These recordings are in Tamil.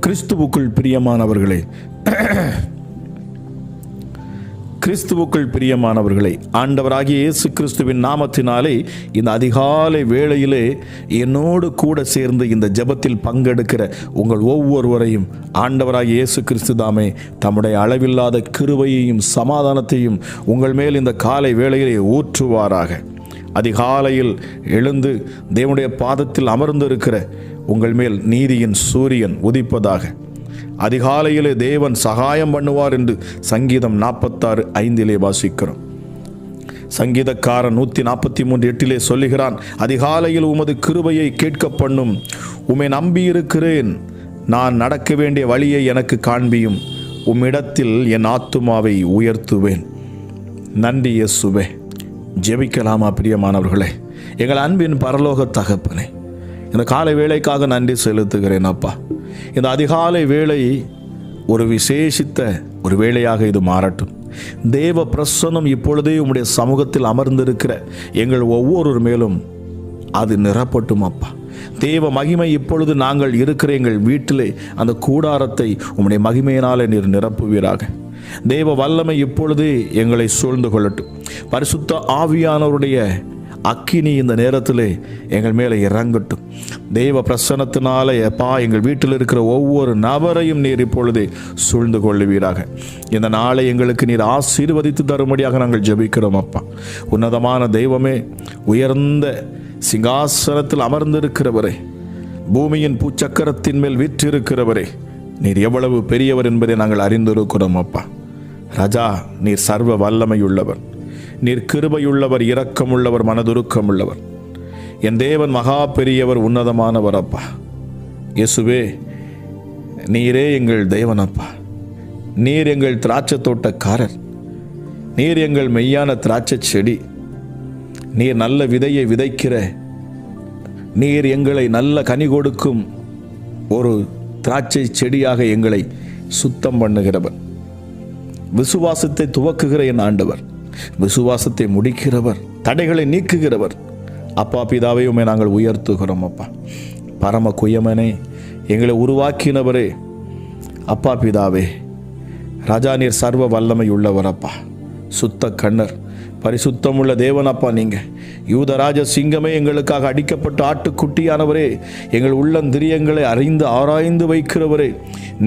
கிறிஸ்துவுக்குள் பிரியமானவர்களே, ஆண்டவராகிய இயேசு கிறிஸ்துவின் நாமத்தினாலே இந்த அதிகாலை வேளையிலே என்னோடு கூட சேர்ந்து இந்த ஜெபத்தில் பங்கெடுக்கிற உங்கள் ஒவ்வொருவரையும் ஆண்டவராகிய இயேசு கிறிஸ்து தாமே தம்முடைய அளவில்லாத கிருபையையும் சமாதானத்தையும் உங்கள் மேல் இந்த காலை வேளையிலே ஊற்றுவாராக. அதிகாலையில் எழுந்து தேவனுடைய பாதத்தில் அமர்ந்திருக்கிற உங்கள் மேல் நீதியின் சூரியன் உதிப்பதாக. அதிகாலையிலே தேவன் சகாயம் பண்ணுவார் என்று சங்கீதம் 46:5 வாசிக்கிறோம். சங்கீதக்காரன் 143:8 சொல்லுகிறான், அதிகாலையில் உமது கிருபையை கேட்க பண்ணும், உம்மை நம்பியிருக்கிறேன், நான் நடக்க வேண்டிய வழியை எனக்கு காண்பியும், உம்மிடத்தில் என் ஆத்துமாவை உயர்த்துவேன். நன்றி இயேசுவே. ஜெபிக்கலாமா பிரியமானவர்களே? எங்கள் அன்பின் பரலோக தகப்பனே, இந்த காலை வேளைக்காக நன்றி செலுத்துகிறேன் அப்பா. இந்த அதிகாலை வேளை ஒரு விசேஷித்த ஒரு வேளையாக இது மாறட்டும். தேவ பிரசன்னம் இப்பொழுதே உம்முடைய சமூகத்தில் அமர்ந்திருக்கிற எங்கள் ஒவ்வொரு மேலும் அது நிரப்பட்டும் அப்பா. தேவ மகிமை இப்பொழுது நாங்கள் இருக்கிற எங்கள் வீட்டிலே அந்த கூடாரத்தை உம்முடைய மகிமையினாலே நீர் நிரப்புவீராக. தேவ வல்லமை இப்பொழுது எங்களை சூழ்ந்து கொள்ளட்டும். பரிசுத்த ஆவியானவருடைய அக்கினி இந்த நேரத்திலே எங்கள் மேலே இறங்கட்டும். தேவ பிரசன்னத்தினாலே அப்பா எங்கள் வீட்டில் இருக்கிற ஒவ்வொரு நபரையும் நீர் இப்பொழுதே சூழ்ந்து கொள்ளுவீராக. இந்த நாளை எங்களுக்கு நீர் ஆசீர்வதித்து தரும்படியாக நாங்கள் ஜெபிக்கிறோம் அப்பா. உன்னதமான தெய்வமே, உயர்ந்த சிங்காசனத்தில் அமர்ந்திருக்கிறவரே, பூமியின் பூச்சக்கரத்தின் மேல் வீற்றிருக்கிறவரே, நீர் எவ்வளவு பெரியவர் என்பதை நாங்கள் அறிந்திருக்கிறோம் அப்பா. ராஜா, நீர் சர்வ வல்லமையுள்ளவர், நீர் கிருபையுள்ளவர், இரக்கமுள்ளவர், மனதுருக்கமுள்ளவர். என் தேவன் மகா பெரியவர், உன்னதமானவர் அப்பா. இயேசுவே, நீரே எங்கள் தேவன் அப்பா. நீர் எங்கள் திராட்சை தோட்டக்காரர், நீர் எங்கள் மெய்யான திராட்சை செடி, நீர் நல்ல விதையை விதைக்கிற, நீர் எங்களை நல்ல கனி கொடுக்கும் ஒரு திராட்சை செடியாக எங்களை சுத்தம் பண்ணுகிறவர். விசுவாசத்தை துவக்குகிற என் ஆண்டவர், விசுவாசத்தை முடிக்கிறவர், தடைகளை நீக்குகிறவர். அப்பா பிதாவே, உம்மை நாங்கள் உயர்த்துகிறோம் அப்பா. பரம குயமனே, எங்களை உருவாக்கினவரே, அப்பா பிதாவே, ராஜா, நீர் சர்வ வல்லமை உள்ளவர் அப்பா. சுத்த கண்ணர், பரிசுத்தமுள்ள தேவன் அப்பா. நீங்கள் யூதராஜ சிங்கமே, எங்களுக்காக அடிக்கப்பட்ட ஆட்டுக்குட்டியானவரே, எங்கள் உள்ளந்திரியங்களை அறிந்து ஆராய்ந்து வைக்கிறவரே,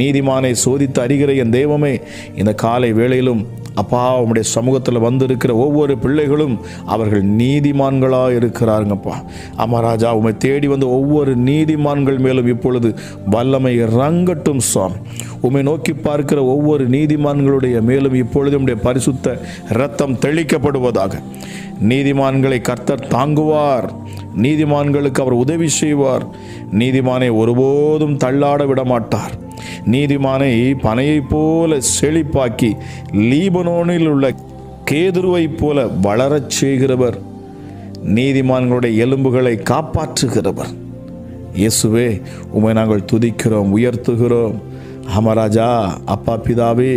நீதிமானை சோதித்து அறிகிற என் தெய்வமே, இந்த காலை வேளையிலும் அப்பா உம்முடைய சமூகத்தில் வந்திருக்கிற ஒவ்வொரு பிள்ளைகளும் அவர்கள் நீதிமான்களாக இருக்கிறாருங்கப்பா. அமராஜா, உம்மை தேடி வந்த ஒவ்வொரு நீதிமான்கள் மேலும் இப்பொழுது வல்லமை இறங்கட்டும் சுவாமி. உம்மை நோக்கி பார்க்கிற ஒவ்வொரு நீதிமான்களுடைய மேலும் இப்பொழுது உம்முடைய பரிசுத்த இரத்தம் தெளிக்கப்படுவதாக. நீதிமான்களை கர்த்தர் தாங்குவார், நீதிமான்களுக்கு அவர் உதவி செய்வார். நீதிமானை ஒருபோதும் தள்ளாட விடமாட்டார். நீதிமானை பனையைப் போல செழிப்பாக்கி லீபனோனில் உள்ள கேதுருவைப் போல வளரச் செய்கிறவர். நீதிமான்களுடைய எலும்புகளை காப்பாற்றுகிறவர். இயேசுவே, உம்மை நாங்கள் துதிக்கிறோம், உயர்த்துகிறோம். அமராஜா, அப்பா பிதாவே,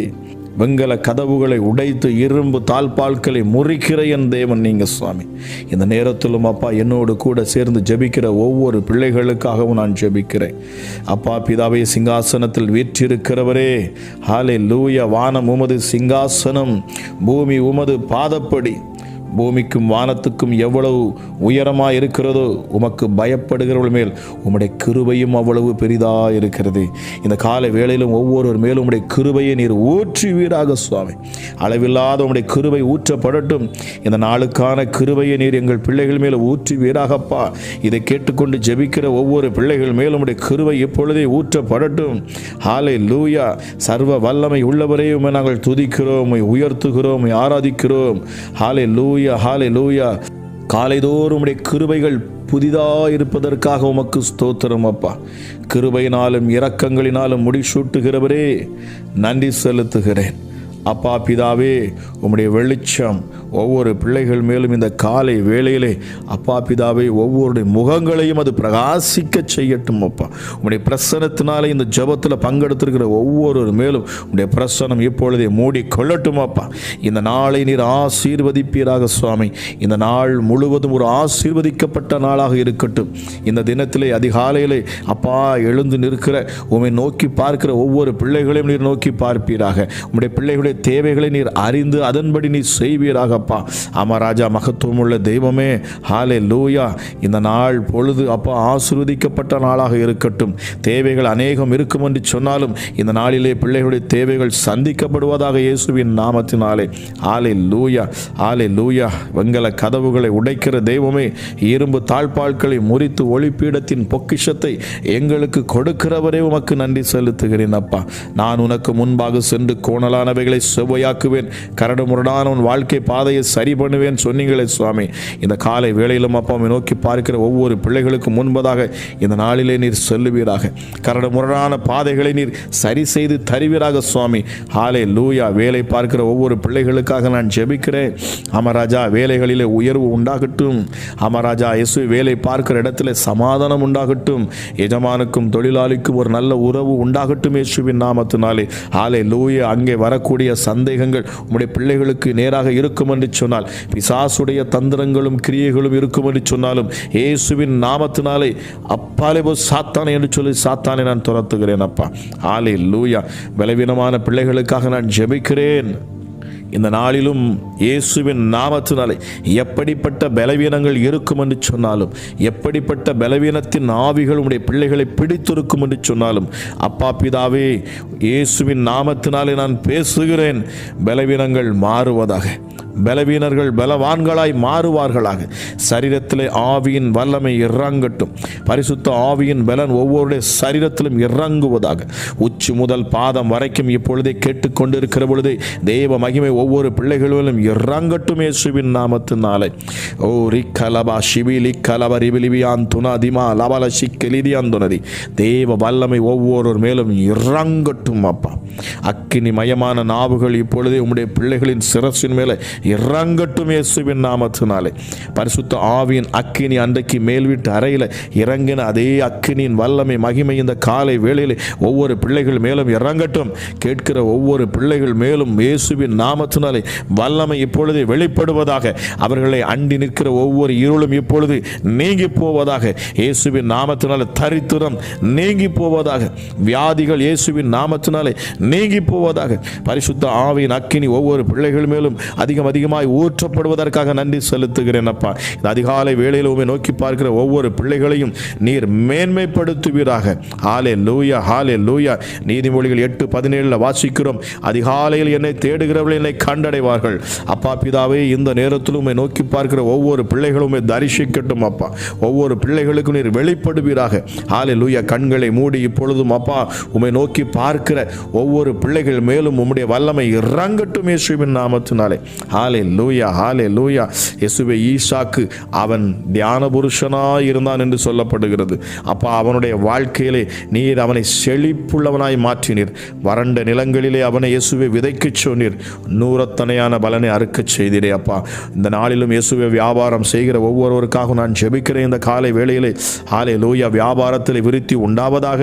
வெங்கல கதவுகளை உடைத்து இரும்பு தாழ்பால்களை முறிக்கிற என் தேவன் நீங்க சுவாமி. இந்த நேரத்திலும் அப்பா என்னோடு கூட சேர்ந்து ஜெபிக்கிற ஒவ்வொரு பிள்ளைகளுக்காகவும் நான் ஜெபிக்கிறேன். அப்பா பிதாவே, சிங்காசனத்தில் வீற்றிருக்கிறவரே, ஹல்லேலூயா. வானம் உமது சிங்காசனம், பூமி உமது பாதப்படி. பூமிக்கும் வானத்துக்கும் எவ்வளவு உயரமாக இருக்கிறதோ, உமக்கு பயப்படுகிறவர்கள் மேல் உம்முடைய கிருபையும் அவ்வளவு பெரிதாக இருக்கிறது. இந்த காலை வேளையிலும் ஒவ்வொருவர் மேலும் உம்முடைய கிருபையை நீர் ஊற்றுவீராக சுவாமி. அளவில்லாத உம்முடைய கிருபை ஊற்றப்படட்டும். இந்த நாளுக்கான கிருபையை நீர் எங்கள் பிள்ளைகள் மேல் ஊற்றுவீராகப்பா. இதை கேட்டுக்கொண்டு ஜெபிக்கிற ஒவ்வொரு பிள்ளைகள் மேலும் உம்முடைய கிருபை இப்பொழுதே ஊற்றப்படட்டும். ஹல்லேலூயா. சர்வ வல்லமை உள்ளவரே, உம்மை நாங்கள் துதிக்கிறோம், உம்மை உயர்த்துகிறோம், உம்மை ஆராதிக்கிறோம். ஹல்லேலூயா, ஹல்லேலூயா. காலைதோறும் உம்முடைய கிருபைகள் புதிதாக இருப்பதற்காக உமக்கு ஸ்தோத்திரம் அப்பா. கிருபையினாலும் இரக்கங்களினாலும் முடிசூட்டுகிறவரே, நன்றி செலுத்துகிறேன். அப்பா பிதாவே, உம்முடைய வெளிச்சம், ஒவ்வொரு பிள்ளைகள் மேலும் இந்த காலை வேளையிலே அப்பா பிதாவை ஒவ்வொருடைய முகங்களையும் அது பிரகாசிக்க செய்யட்டும் அப்பா. உம்முடைய பிரசனத்தினாலே இந்த ஜெபத்தில் பங்கெடுத்திருக்கிற ஒவ்வொரு மேலும் உம்முடைய பிரசனம் இப்பொழுதே மூடி கொள்ளட்டும் அப்பா. இந்த நாளை நீர் ஆசீர்வதிப்பீராக சுவாமி. இந்த நாள் முழுவதும் ஒரு ஆசீர்வதிக்கப்பட்ட நாளாக இருக்கட்டும். இந்த தினத்திலே அதிகாலையிலே அப்பா எழுந்து நிற்கிற உம்மை நோக்கி பார்க்கிற ஒவ்வொரு பிள்ளைகளையும் நீர் நோக்கி பார்ப்பீராக. உம்முடைய பிள்ளைகளுடைய தேவைகளை நீர் அறிந்து அதன்படி நீர் செய்வீராகப்பா. ஆமா ராஜா, மகத்துவம் உள்ள தெய்வமே, ஹல்லேலூயா. இந்த நாள் பொழுது அப்பா ஆசீர்வதிக்கப்பட்ட நாளாக இருக்கட்டும். தேவைகள் அநேகம் இருக்கும் என்று சொன்னாலும் இந்த நாளிலே பிள்ளைகளுடைய தேவைகள் சந்திக்கப்படுவதாக இயேசுவின் நாமத்தினாலே. ஹல்லேலூயா, ஹல்லேலூயா. வெங்கல கதவுகளை உடைக்கிற தெய்வமே, இரும்பு தாழ்பாள்களை முறித்து ஒளிப்பீடத்தின் பொக்கிஷத்தை எங்களுக்கு கொடுக்கிறவரே உமக்கு நன்றி செலுத்துகிறேன் அப்பா. நான் உனக்கு முன்பாக சென்று கோணலானவைகளை செவ்வையாக்குவேன், கரடு முரடான உன் வாழ்க்கை பாதையை சரி பண்ணுவேன் சொன்னீங்களே சுவாமி. இந்த காலை வேளையிலும் அப்பாவை நோக்கி பார்க்கிற ஒவ்வொரு பிள்ளைகளுக்கு முன்பதாக இந்த நாளிலே நீர் சொல்லுவீராக. கரடு முரடான பாதைகளை நீர் சரி செய்து தருவீராக சுவாமி. ஹல்லேலூயா. வேலை பார்க்கிற ஒவ்வொரு பிள்ளைகளுக்காக நான் ஜெபிக்கிறேன். அமராஜா, வேலைகளிலே உயர்வு உண்டாகட்டும். அமராஜா இயேசு, வேலை பார்க்கிற இடத்துல சமாதானம் உண்டாகட்டும். எஜமானுக்கும் தொழிலாளிக்கும் ஒரு நல்ல உறவு உண்டாகட்டும் இயேசுவின் நாமத்தினாலே. ஹல்லேலூயா. அங்கே வரக்கூடிய சந்தேகங்கள் உம்முடைய பிள்ளைகளுக்கு நேராக இருக்கும் என்று சொன்னால், பிசாசுடைய தந்திரங்களும் கிரியைகளும் இருக்கும் என்று சொன்னாலும் இயேசுவின் நாமத்தினாலே அப்பாலே போ சாத்தானே என்று சொல்லி சாத்தானை நான் துரத்துகிறேன் அப்பா. ஹல்லேலூயா. பலவீனமான பிள்ளைகளுக்காக நான் ஜெபிக்கிறேன். இந்த நாளிலும் இயேசுவின் நாமத்தினாலே எப்படிப்பட்ட பலவீனங்கள் இருக்கும் என்று சொன்னாலும், எப்படிப்பட்ட பலவீனத்தின் ஆவிகள் உடைய பிள்ளைகளை பிடித்திருக்கும் என்று சொன்னாலும், அப்பா பிதாவே இயேசுவின் நாமத்தினாலே நான் பேசுகிறேன். பலவீனங்கள் மாறுவதாக, பலவீனர்கள் பலவான்களாய் மாறுவார்களாக. சரீரத்திலே ஆவியின் வல்லமை இறங்கட்டும். பரிசுத்த ஆவியின் பலன் ஒவ்வொருடைய சரீரத்திலும் இறங்குவதாக. உச்சி முதல் பாதம் வரைக்கும் இப்பொழுதே கேட்டுக்கொண்டிருக்கிற பொழுதே தேவ மகிமை ஒவ்வொரு பிள்ளைகளிலும் இறங்கட்டும் இயேசுவின் நாமத்தினாலே. ஓ ரிக்கலபா சிபிலி கலப ரிபிலிபியான் துனாதிமா லபல சிக்கலிதியான் துனதி. தேவ வல்லமை ஒவ்வொரு மேலும் இறங்கட்டும் அப்பா. அக்கினி மயமான நாவுகள் இப்பொழுதே உம்முடைய பிள்ளைகளின் சிரசின் மேலே இறங்கட்டும் இயேசுவின் நாமத்தினாலே. பரிசுத்த ஆவியின் அக்கினி அன்றைக்கு மேல் வீட்டு அறையில் இறங்கின அதே அக்கினியின் வல்லமை மகிமை இந்த காலை வேளையில் ஒவ்வொரு பிள்ளைகள் மேலும் இறங்கட்டும். கேட்கிற ஒவ்வொரு பிள்ளைகள் மேலும் இயேசுவின் நாமத்தினாலே வல்லமை இப்பொழுது வெளிப்படுவதாக. அவர்களை அண்டி நிற்கிற ஒவ்வொரு இருளும் இப்பொழுது நீங்கி போவதாக. இயேசுவின் நாமத்தினாலே தரித்திரம் நீங்கி போவதாக. வியாதிகள் இயேசுவின் நாமத்தினாலே நீங்கி போவதாக. பரிசுத்த ஆவியின் அக்கினி ஒவ்வொரு பிள்ளைகள் மேலும் அதிகமாய் ஊற்றப்படுவதற்காக நன்றி செலுத்துகிறேன் அப்பா. இந்த அதிகாலை வேளையில் உம்மை நோக்கி பார்க்கிற ஒவ்வொரு பிள்ளைகளையும் நீர் மேன்மைப்படுத்துவீராக. ஹல்லேலூயா, ஹல்லேலூயா. நீதிமொழிகள் 8:17 வாசிக்கிறோம், அதிகாலையில் என்னை தேடுகிறவர்கள் என்னை கண்டடைவார்கள். அப்பா பிதாவே, இந்த நேரத்தில் உம்மை நோக்கி பார்க்கிற ஒவ்வொரு பிள்ளைகளும் உம்மை தரிசிக்கட்டும் அப்பா. ஒவ்வொரு பிள்ளைகளுக்கும் நீர் வெளிப்படுவீராக. ஹல்லேலூயா. கண்களை மூடி இப்பொழுதும் அப்பா உம்மை நோக்கி பார்க்கிற ஒவ்வொரு பிள்ளைகள் மேலும் உம்முடைய வல்லமை இறங்கட்டும் இயேசுவின் நாமத்தினாலே. ஹல்லேலூயா, ஹல்லேலூயா. இயேசுவே, ஈசாக்கு அவன் தியான புருஷனாய் இருந்தான் என்று சொல்லப்படுகிறது. அப்பா, அவனுடைய வாழ்க்கையிலே நீர் அவனை செழிப்புள்ளவனாய் மாற்றினீர். வறண்ட நிலங்களிலே அவனை இயேசுவை விதைக்கச் சொன்னீர். நூறத்தனையான பலனை அறுக்கச் செய்தீரே அப்பா. இந்த நாளிலும் இயேசுவை வியாபாரம் செய்கிற ஒவ்வொருவருக்காக நான் ஜெபிக்கிறேன். இந்த காலை வேளையிலே ஹல்லேலூயா, வியாபாரத்தில் விருத்தி உண்டாவதாக.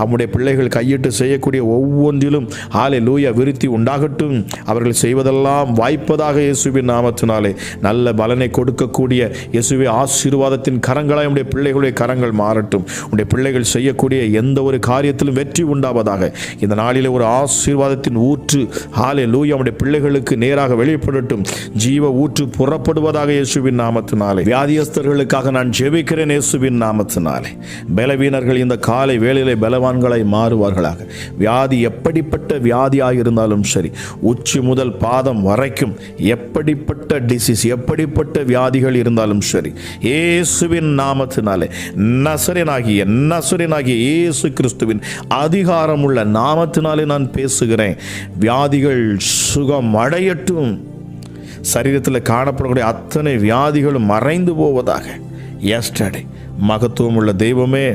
நம்முடைய பிள்ளைகள் கையிட்டு செய்யக்கூடிய ஒவ்வொன்றிலும் ஹல்லேலூயா விருத்தி உண்டாகட்டும். அவர்கள் செய்வதெல்லாம் வாய்ப்பதாக இயேசுவின் நாமத்தினாலே. நல்ல பலனை கொடுக்கக்கூடிய இயேசுவே ஆசீர்வாதத்தின் கரங்களாய் உடைய பிள்ளைகளுடைய கரங்கள் மாறட்டும். உடைய பிள்ளைகள் செய்யக்கூடிய எந்த ஒரு காரியத்திலும் வெற்றி உண்டாவதாக. இந்த நாளிலே ஒரு ஆசீர்வாதத்தின் ஊற்று ஹல்லேலூயா உடைய பிள்ளைகளுக்கு நேராக வெளிப்படட்டும். ஜீவ ஊற்று புறப்படுவதாக இயேசுவின் நாமத்தினாலே. வியாதியஸ்தர்களுக்காக நான் ஜெபிக்கிறேன் இயேசுவின் நாமத்தினாலே. பலவீனர்கள் இந்த காலை வேளையிலே பலவான்களாய் மாறுவார்களாக. வியாதி எப்படிப்பட்ட வியாதியாக இருந்தாலும் சரி, உச்சி முதல் பாதம் வரைக்கும் எப்படிப்பட்ட டிசீஸ், எப்படிப்பட்ட வியாதிகள் இருந்தாலும் சரி, இயேசுவின் நாமத்தினாலே நசரேனாகிய இயேசு கிறிஸ்துவின் அதிகாரமுள்ள நாமத்தினாலே நான் பேசுகிறேன். வியாதிகள் சுகம் அடையட்டும். சரீரத்தில் காணப்படக்கூடிய அத்தனை வியாதிகளும் மறைந்து போவதாக. எஸ்டர்டே மகத்துவம் உள்ள தெய்வமே,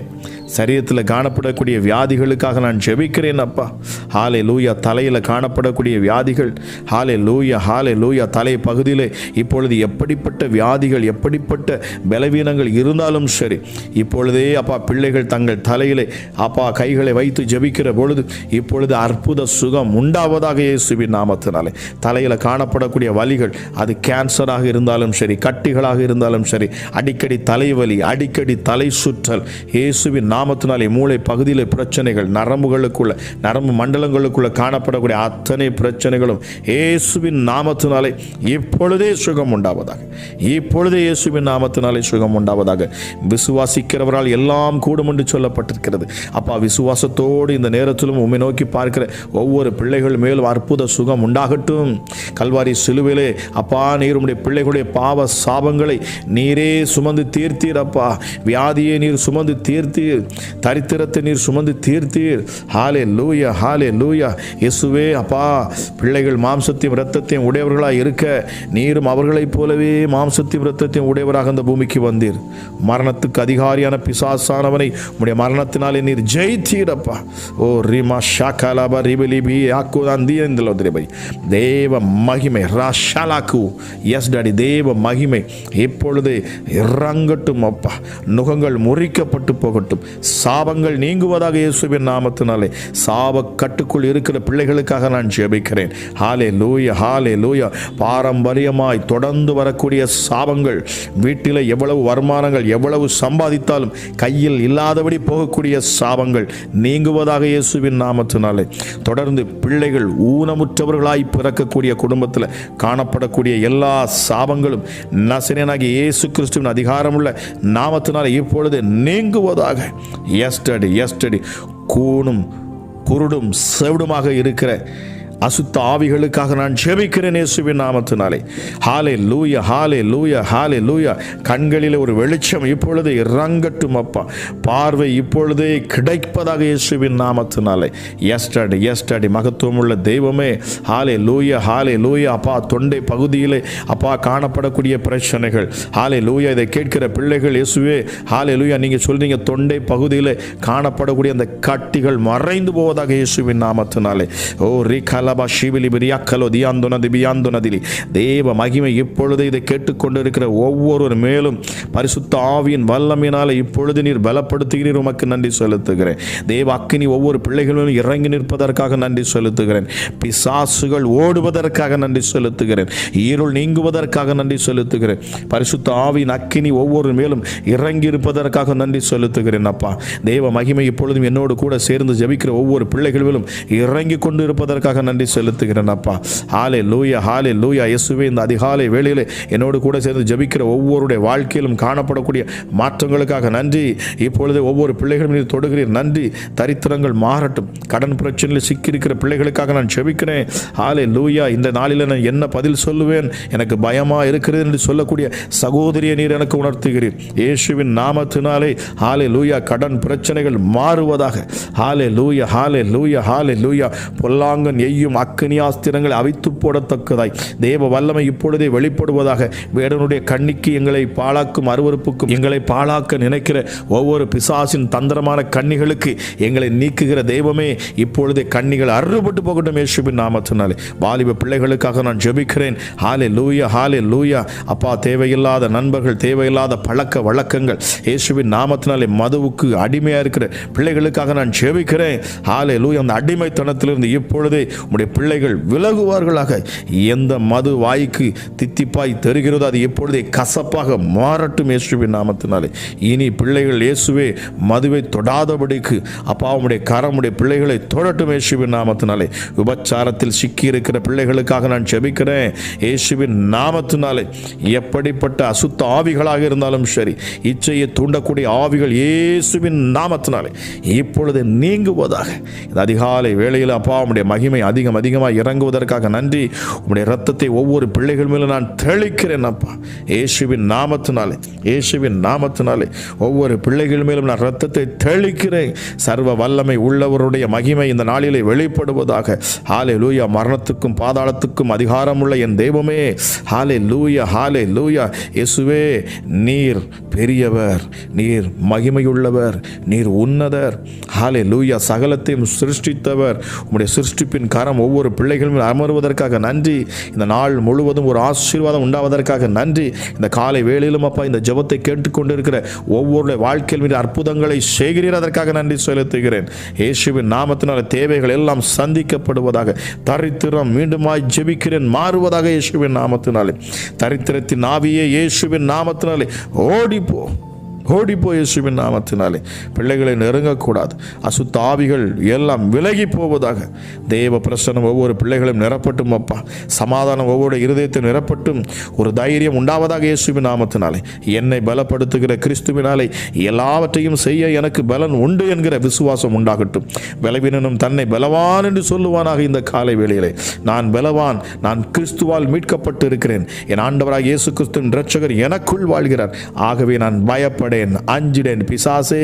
சரீரத்தில் காணப்படக்கூடிய வியாதிகளுக்காக நான் ஜெபிக்கிறேன் அப்பா. ஹாலே லூயா தலையில் காணப்படக்கூடிய வியாதிகள், ஹாலே லூயா ஹாலே லூயா தலை பகுதியில் இப்பொழுது எப்படிப்பட்ட வியாதிகள் எப்படிப்பட்ட பலவீனங்கள் இருந்தாலும் சரி, இப்பொழுதே அப்பா பிள்ளைகள் தங்கள் தலையிலே அப்பா கைகளை வைத்து ஜெபிக்கிற பொழுது இப்பொழுது அற்புத சுகம் உண்டாவதாக இயேசுவின் நாமத்தினாலே. தலையில் காணப்படக்கூடிய வலிகள், அது கேன்சராக இருந்தாலும் சரி, கட்டிகளாக இருந்தாலும் சரி, அடிக்கடி தலைவலி, அடிக்கடி தலை சுற்றல், இயேசுவின் நாமத்தினாலே மூளை பகுதியில் பிரச்சனைகள், நரம்பு மண்டலங்களுக்குள்ள காணப்படக்கூடிய அத்தனை பிரச்சனைகளும் இயேசுவின் நாமத்தினாலே இப்பொழுதே சுகம் உண்டாவதாக. இப்பொழுதே இயேசுவின் நாமத்தினாலே சுகம் உண்டாவதாக. விசுவாசிக்கிறவரால் எல்லாம் கூடும் என்று சொல்லப்பட்டிருக்கிறது. அப்பா விசுவாசத்தோடு இந்த நேரத்திலும் உம்மை நோக்கி பார்க்கிற ஒவ்வொரு பிள்ளைகள் மேலும் அற்புத சுகம் உண்டாகட்டும். கல்வாரி சிலுவையிலே அப்பா நீர் உம்முடைய பிள்ளைகளுடைய பாவ சாபங்களை நீரே சுமந்து தீர்த்தீர். அப்பா வியாதியை நீர் சுமந்து தீர்த்தீர், தரித்திரத்தை நீர் சுமந்து தீர்த்தீர். ஹாலே லூயா ஹாலே லூயா. இயேசுவே அப்பா பிள்ளைகள் மாம்சத்தையும் இரத்தத்தையும் உடையவர்களாக இருக்க நீரும் அவர்களைப் போலவே மாம்சத்தையும் இரத்தத்தையும் உடையவராக அந்த பூமிக்கு வந்தீர். மரணத்துக்கு அதிகாரியான பிசாசானவனை உம்முடைய மரணத்தினாலே நீர் ஜெயித்தீரப்பா. ஓ ரிமா ஷாகாலாபா ரிபிலிபி ஆக்குதாந்தியந்திலோதிரிபை. தேவ மகிமை ராஷாலாக்கு. எஸ் டாடி, தேவ மகிமை இப்பொழுது இறங்கட்டும் அப்பா. நுகங்கள் முறிக்கப்பட்டு போகட்டும், சாபங்கள் நீங்குவதாக இயேசுவின் நாமத்தினாலே. சாப கட்டுக்குள் இருக்கிற பிள்ளைகளுக்காக நான் ஜெபிக்கிறேன். ஹாலே லூயா ஹாலே லூயா. பாரம்பரியமாய் தொடர்ந்து வரக்கூடிய சாபங்கள், வீட்டில் எவ்வளவு வருமானங்கள் எவ்வளவு சம்பாதித்தாலும் கையில் இல்லாதபடி போகக்கூடிய சாபங்கள் நீங்குவதாக இயேசுவின் நாமத்தினாலே. தொடர்ந்து பிள்ளைகள் ஊனமுற்றவர்களாய் பிறக்கக்கூடிய குடும்பத்தில் காணப்படக்கூடிய எல்லா சாபங்களும் நசரேயனாகிய இயேசு கிறிஸ்துவின் அதிகாரமுள்ள நாமத்தினாலே இப்பொழுது நீங்குவதாக. எஸ்டடி கூணும் குருடும் செவிடுமாக இருக்கிற அசுத்த ஆவிகளுக்காக நான் ஜெபிக்கிறேன் இயேசுவின் நாமத்தினாலே. ஹாலே லூயா ஹாலே லூயா ஹாலே லூயா. கண்களில் ஒரு வெளிச்சம் இப்பொழுது இறங்கட்டும் அப்பா. பார்வை இப்பொழுதே கிடைப்பதாக இயேசுவின் நாமத்தினாலே. எஸ்டடி மகத்துவம் உள்ள தெய்வமே. ஹாலே லூயா ஹாலே லூயா. அப்பா தொண்டை பகுதியிலே அப்பா காணப்படக்கூடிய பிரச்சனைகள், ஹாலே லூயா, இதை கேட்கிற பிள்ளைகள் இயேசுவே ஹாலே லூயா, நீங்கள் சொல்றீங்க தொண்டை பகுதியில் காணப்படக்கூடிய அந்த கட்டிகள் மறைந்து போவதாக இயேசுவின் நாமத்தினாலே. ஓ ரிகா தேவ மகிமை இப்பொழுது இதை கேட்டுக்கொண்டிருக்கிற ஒவ்வொரு மேலும் பரிசுத்த ஆவியின் வல்லமையினால இப்பொழுது நீர் பலப்படுத்துகிறீர். உமக்கு நன்றி செலுத்துகிறேன். தேவ அக்கினி ஒவ்வொரு பிள்ளைகளும் இறங்கி நிற்பதற்காக நன்றி செலுத்துகிறேன். பிசாசுகள் ஓடுவதற்காக நன்றி செலுத்துகிறேன். இருள் நீங்குவதற்காக நன்றி செலுத்துகிறேன். பரிசுத்த ஆவியின் அக்கினி ஒவ்வொரு மேலும் இறங்கி இருப்பதற்காக நன்றி செலுத்துகிறேன். அப்பா தேவ மகிமை இப்பொழுதும் என்னோடு கூட சேர்ந்து ஜெபிக்கிற ஒவ்வொரு பிள்ளைகளும் இறங்கி கொண்டு இருப்பதற்காக நன்றி செலுத்துகிறேன் அப்பா. ஹாலே லூயா ஹாலே லூயா. இயேசுவே இந்த அதிகாலை வேளையிலே என்னோடு கூட சேர்ந்து ஜெபிக்கிற ஒவ்வொருடைய வாழ்க்கையிலும் காணப்படக்கூடிய மாற்றங்களுக்காக நன்றி. இப்பொழுது ஒவ்வொரு பிள்ளைகளும் நீர் தொடுகிறீர். நன்றி. தரித்திரங்கள் மாறட்டும். கடன் பிரச்சனையில் சிக்கியிருக்கிற பிள்ளைகளுக்காக நான் ஜெபிக்கிறேன். ஹாலே லூயா. இந்த நாளில் நான் என்ன பதில் சொல்லுவேன், எனக்கு பயமா இருக்கிறது என்று சொல்லக்கூடிய சகோதரியை நீர் எனக்கு உணர்த்துகிறீர். இயேசுவின் நாமத்தினாலே ஹாலே லூயா. கடன் பிரச்சனைகள் மாறுவதாக. ஹாலே லூயா ஹாலே லூயா ஹாலே லூயா. பொல்லாங்கன் எய்யும் அக்கினியாஸ்திரங்களை அவித்து போடத்தக்கதாய் தேவ வல்லமை இப்பொழுதே வெளிப்படுவதாக. வேடனுடைய கண்ணிக்கு எங்களை பாழாக்கும் அருவருப்புக்கும் எங்களை பாழாக்க நினைக்கிற ஒவ்வொரு பிசாசின் தந்திரமான கண்ணிகளுக்கு எங்களை நீக்குகிற தெய்வமே, இப்பொழுதே கண்ணிகள் அறுபட்டு போகட்டும் இயேசுவின் நாமத்தினாலே. வாலிப பிள்ளைகளுக்காக நான் ஜெபிக்கிறேன். ஹாலே லூயா ஹாலே லூயா. அப்பா தேவையில்லாத நண்பர்கள், தேவையில்லாத பழக்க வழக்கங்கள் இயேசுவின் நாமத்தினாலே மதுவுக்கு அடிமையா இருக்கிற பிள்ளைகளுக்காக நான் ஜெபிக்கிறேன். ஹாலே லூயா. அந்த அடிமைத்தனத்திலிருந்து இப்பொழுதே உம்முடைய பிள்ளைகள் விலகுவார்களாக. எந்த மது வாய்க்கு தித்திப்பாய் தருகிறதோ அது எப்பொழுதே கசப்பாக மாறட்டும் இயேசுவின் நாமத்தினாலே. இனி பிள்ளைகள் இயேசுவே மதுவை தொடாதபடிக்கு அப்பா உம்முடைய கரமுடைய பிள்ளைகளை தொடட்டும் இயேசுவின் நாமத்தினாலே. விபச்சாரத்தில் சிக்கி இருக்கிற பிள்ளைகளுக்காக நான் ஜெபிக்கிறேன் இயேசுவின் நாமத்தினாலே. எப்படிப்பட்ட அசுத்த ஆவிகளாக இருந்தாலும் சரி, இச்சையை தூண்டக்கூடிய ஆவிகள் இயேசுவின் நாமத்தினாலே இப்பொழுது நீங்குவதாக. இந்த அதிகாலை வேளையில் அப்பா உம்முடைய மகிமை அதிக அதிகமாக இறங்குவதற்காக நன்றி. உம்முடைய இரத்தத்தை ஒவ்வொரு பிள்ளைகள் மேலும் நான் தெளிக்கிறேன் அப்பா. இயேசுவின் நாமத்தினாலே ஒவ்வொரு பிள்ளைகள் மேலும் நான் இரத்தத்தை தெளிக்கிறேன். சர்வ வல்லமை உள்ளவருடைய மகிமை இந்த நாளிலே வெளிப்படுவதாக. ஹல்லேலூயா. மரணத்துக்கும் பாதாளத்துக்கும் அதிகாரமுள்ள என் தெய்வமே, ஹல்லேலூயா. இயேசுவே, நீர் பெரியவர், நீர் மகிமையுள்ளவர், நீர் உன்னதர். ஹல்லேலூயா. சகலத்தையும் சிருஷ்டித்தவர். உம்முடைய சிருஷ்டிப்பின் கரம் ஒவ்வொரு பிள்ளைகளும் அமர்வதற்காக நன்றி. இந்த நாள் முழுவதும் ஒரு ஆசீர்வாதம் உண்டாவதற்காக நன்றி. இந்த காலை வேளையிலும் அப்பா இந்த ஜெபத்தை கேட்டுக்கொண்டிருக்கிற ஒவ்வொரு வாழ்க்கையில் மீது அற்புதங்களை செய்கிறீர், அதற்காக நன்றி செலுத்துகிறேன். இயேசுவின் நாமத்தினால் தேவைகள் எல்லாம் சந்திக்கப்படுவதாக. தரித்திரம் மீண்டுமாய் ஜெபிக்கிறேன், மாறுவதாக. இயேசுவின் நாமத்தினாலே தரித்திரத்தின் ஆவியே இயேசுவின் நாமத்தினாலே ஓடிப்போ இயேசுவின் நாமத்தினாலே. பிள்ளைகளை நெருங்கக்கூடாது. அசுத்த ஆவிகள் எல்லாம் விலகி போவதாக. தேவ பிரசன்னம் ஒவ்வொரு பிள்ளைகளையும் நிரப்பட்டும் அப்பா. சமாதானம் ஒவ்வொரு இருதயத்தை நிரப்பட்டும். ஒரு தைரியம் உண்டாவதாக இயேசுவின் நாமத்தினாலே. என்னை பலப்படுத்துகிற கிறிஸ்துவினாலே எல்லாவற்றையும் செய்ய எனக்கு பலன் உண்டு என்கிற விசுவாசம் உண்டாகட்டும். பலவீனனும் தன்னை பலவான் என்று சொல்லுவானாக. இந்த காலை வேளையிலே நான் பலவான், நான் கிறிஸ்துவால் மீட்கப்பட்டு இருக்கிறேன். என் ஆண்டவராக இயேசு கிறிஸ்துவின் இரட்சகர் எனக்குள் வாழ்கிறார். ஆகவே நான் பயப்பட அஞ்சிடேன். பிசாசே,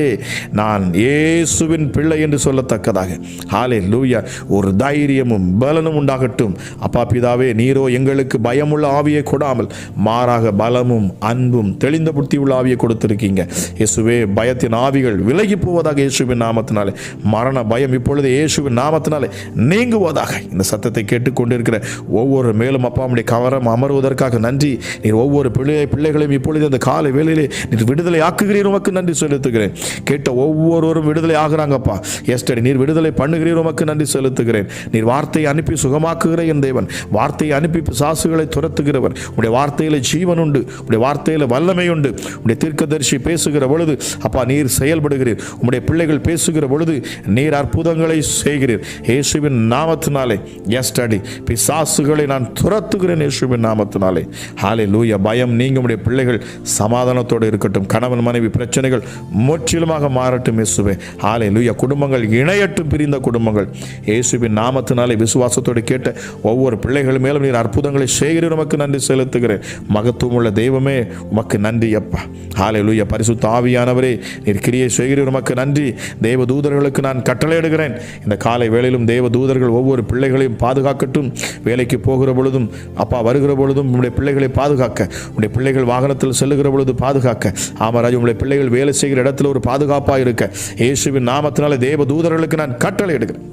நான் இயேசுவின் பிள்ளை என்று சொல்லத்தக்கதாக ஹல்லேலூயா ஒரு தைரியமும் பலனும் உண்டாகட்டும். அப்பா பிதாவே, நீரோ எங்களுக்கு பயமுள்ள ஆவியை கொடாமல் மாறாக பலமும் அன்பும் தெளிந்த புத்தி உள்ள ஆவியை கொடுத்திருக்கீங்க. இயேசுவே, பயத்தின் ஆவிகள் விலகி போவதாக. இயேசுவின் நாமத்தினாலே மரண பயம் இப்பொழுது இயேசுவின் நாமத்தினாலே நீங்குவதாக. இந்த சத்தத்தை கேட்டுக்கொண்டிருக்கிற ஒவ்வொரு மேலும் அப்பா உம்முடைய கவரம் அமர்வதற்காக நன்றி. நீர் ஒவ்வொரு பிள்ளைகளையும் இப்பொழுது அந்த காலை வேளையிலே நீர் விடுதலை ஆக்குகிறீர், உமக்கு நன்றி செலுத்துகிறேன். கேட்ட ஒவ்வொருவரும் விடுதலை ஆகிறாங்கப்பா. எஸ்டடி நீர் விடுதலை பண்ணுகிறீர், உமக்கு நன்றி செலுத்துகிறேன். நீர் வார்த்தையை அனுப்பி சுகமாக்குகிற என் தேவன், வார்த்தையை அனுப்பி பிசாசுகளை துரத்துகிறவர். உடைய வார்த்தையில ஜீவன் உண்டு, உடைய வார்த்தையில வல்லமை உண்டு. உடைய தீர்க்கதரிசி பேசுகிற பொழுது அப்பா நீர் செயல்படுகிறீர். உம்முடைய பிள்ளைகள் பேசுகிற பொழுது நீர் அற்புதங்களை செய்கிறீர். இயேசுவின் நாமத்தினாலே எஸ்டடி பிசாசுகளை நான் துரத்துகிறேன். இயேசுவின் நாமத்தினாலே ஹல்லேலூயா. பயம் நீங்க உடைய பிள்ளைகள் சமாதானத்தோடு இருக்கட்டும். கணவன் மனைவி பிரச்சனைகள் முற்றிலுமாக மாறட்டும். இயேசுவே, ஹல்லேலூயா. குடும்பங்கள் இணையட்டும், பிரிந்த குடும்பங்கள் இயேசுவின் நாமத்தினாலே விசுவாசத்தோடு கேட்ட ஒவ்வொரு பிள்ளைகள் மேலும் நீர் அற்புதங்களை செய்கிறீர், உமக்கு நன்றி செலுத்துகிறேன். மகத்துவமுள்ள தெய்வமே, உமக்கு நன்றி அப்பா. ஹல்லேலூயா. பரிசுத்த ஆவியானவரே, நீர் கிரியை செய்கிறீர், உமக்கு நன்றி. தேவ தூதர்களுக்கு நான் கட்டளையிடுகிறேன். இந்த காலை வேளையிலும் தேவ தூதர்கள் ஒவ்வொரு பிள்ளைகளையும் பாதுகாக்கட்டும். வேலைக்கு போகிற பொழுதும் அப்பா வருகிற பொழுதும் உங்களுடைய பிள்ளைகளை பாதுகாக்க, உங்களுடைய பிள்ளைகள் வாகனத்தில் செல்லுகிற பொழுது பாதுகாக்க. ஆமராஜ், உங்களுடைய பிள்ளைகள் வேலை செய்கிற இடத்துல ஒரு பாதுகாப்பாக இருக்க இயேசுவின் நாமத்தினாலே தேவ தூதர்களுக்கு நான் கட்டளை எடுக்கிறேன்.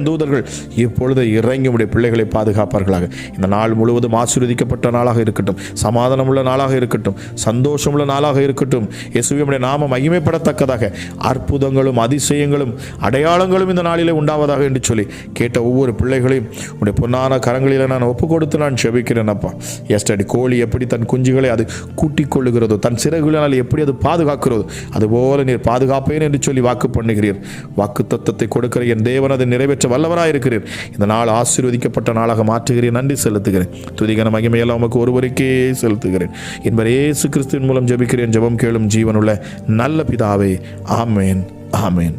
தூதர்கள் இப்பொழுது இறங்கி உடைய பிள்ளைகளை பாதுகாப்பார்களாக. இந்த நாள் முழுவதும் ஆசீர்வதிக்கப்பட்ட நாளாக இருக்கட்டும், சமாதானமுள்ள நாளாக இருக்கட்டும், சந்தோஷமுள்ள நாளாக இருக்கட்டும். இயேசுவினுடைய நாமம் மகிமைப்படத்தக்கதாக அற்புதங்களும் அதிசயங்களும் அடையாளங்களும் இந்த நாளிலே உண்டாவதாக என்று சொல்லி கேட்ட ஒவ்வொரு பிள்ளைகளையும் உடைய பொன்னான கரங்களில் நான் ஒப்பு கொடுத்து நான் செபிக்கிறேன் அப்பா. எஸ்டடி கோழி எப்படி தன் குஞ்சுகளை அது கூட்டிக் கொள்ளுகிறதோ, தன் சிறகுகளினால் எப்படி அது பாதுகாக்கிறதோ, அதுபோல நீர் பாதுகாப்பேன் என்று சொல்லி வாக்கு பண்ணுகிறீர். வாக்கு தத்தத்தை கொடுக்கிற என் தேவன் அதை நிறைவேற்ற வல்லவராயிருக்கிறீர். இந்த நாள் ஆசீர்வதிக்கப்பட்ட நாளாக மாற்றுகிறேன். நன்றி செலுத்துகிறேன். துதிகன மகிமையெல்லாம் உமக்கு ஒருவருக்கே செலுத்துகிறேன். என்பர் இயேசு கிறிஸ்துவின் மூலம் ஜெபிக்கிறேன். ஜெபம் கேளும் ஜீவனுள்ள நல்ல பிதாவே. ஆமேன், ஆமேன்.